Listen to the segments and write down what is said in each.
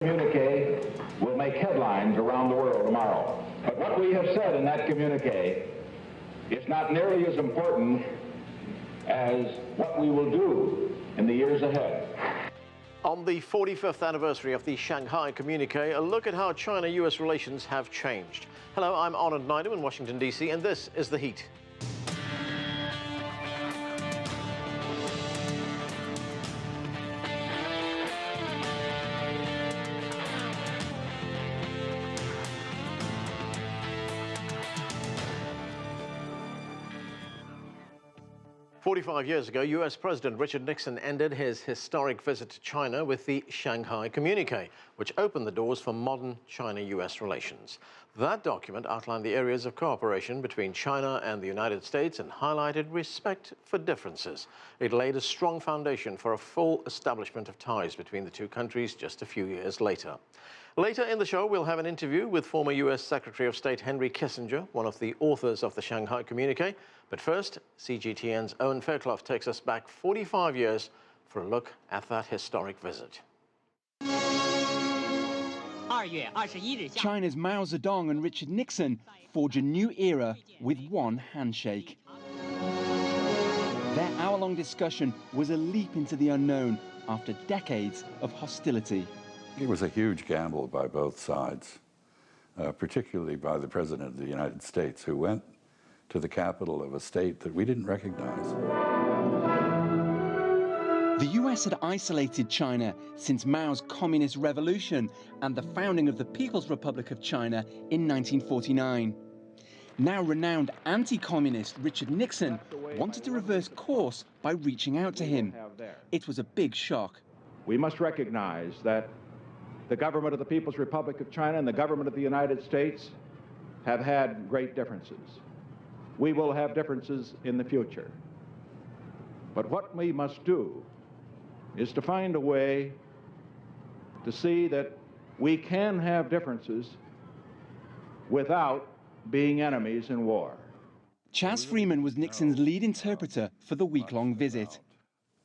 Communique will make headlines around the world tomorrow. But what we have said in that communique is not nearly as important as what we will do in the years ahead. On the 45th anniversary of the Shanghai Communique, a look at how China-US relations have changed. Hello, I'm Owen in Washington, D.C., and this is The Heat. "45 years ago, US President Richard Nixon ended his historic visit to China with the Shanghai Communique, which opened the doors for modern China-US relations. That document outlined the areas of cooperation between China and the United States and highlighted respect for differences. It laid a strong foundation for a full establishment of ties between the two countries just a few years later. Later in the show, we'll have an interview with former US Secretary of State Henry Kissinger, one of the authors of the Shanghai Communique. But first, CGTN's Owen Fairclough takes us back 45 years for a look at that historic visit. China's Mao Zedong and Richard Nixon forge a new era with one handshake. Their hour-long discussion was a leap into the unknown after decades of hostility. It was a huge gamble by both sides, particularly by the President of the United States, who went to the capital of a state that we didn't recognize. The US had isolated China since Mao's Communist Revolution and the founding of the People's Republic of China in 1949. Now renowned anti-communist Richard Nixon wanted to reverse course by reaching out to him. It was a big shock. We must recognize that the government of the People's Republic of China and the government of the United States have had great differences. We will have differences in the future. But what we must do is to find a way to see that we can have differences without being enemies in war. Chas Freeman was Nixon's lead interpreter for the week-long visit.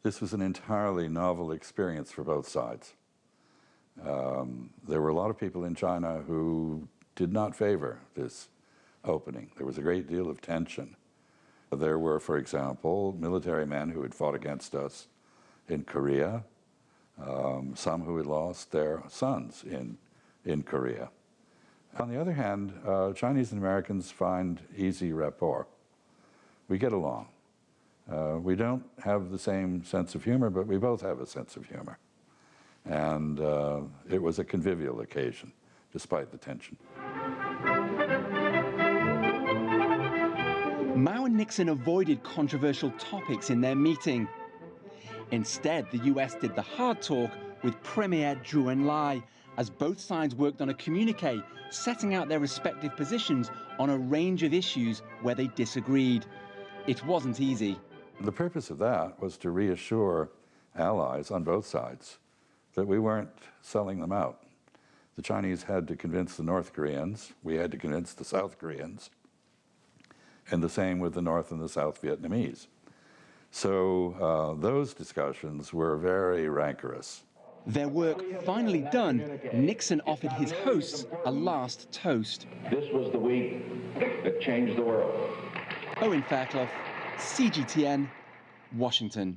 This was an entirely novel experience for both sides. There were a lot of people in China who did not favor this opening. There was a great deal of tension. There were, for example, military men who had fought against us in Korea, some who had lost their sons in Korea. On the other hand, Chinese and Americans find easy rapport. We get along. We don't have the same sense of humor, but we both have a sense of humor. And it was a convivial occasion, despite the tension. Mao and Nixon avoided controversial topics in their meeting. Instead, the US did the hard talk with Premier Zhou Enlai, as both sides worked on a communique setting out their respective positions on a range of issues where they disagreed. It wasn't easy. The purpose of that was to reassure allies on both sides that we weren't selling them out. The Chinese had to convince the North Koreans, we had to convince the South Koreans, and the same with the North and the South Vietnamese. So those discussions were very rancorous. Their work finally done, Nixon offered his hosts a last toast. This was the week that changed the world. Owen Fairclough, CGTN, Washington.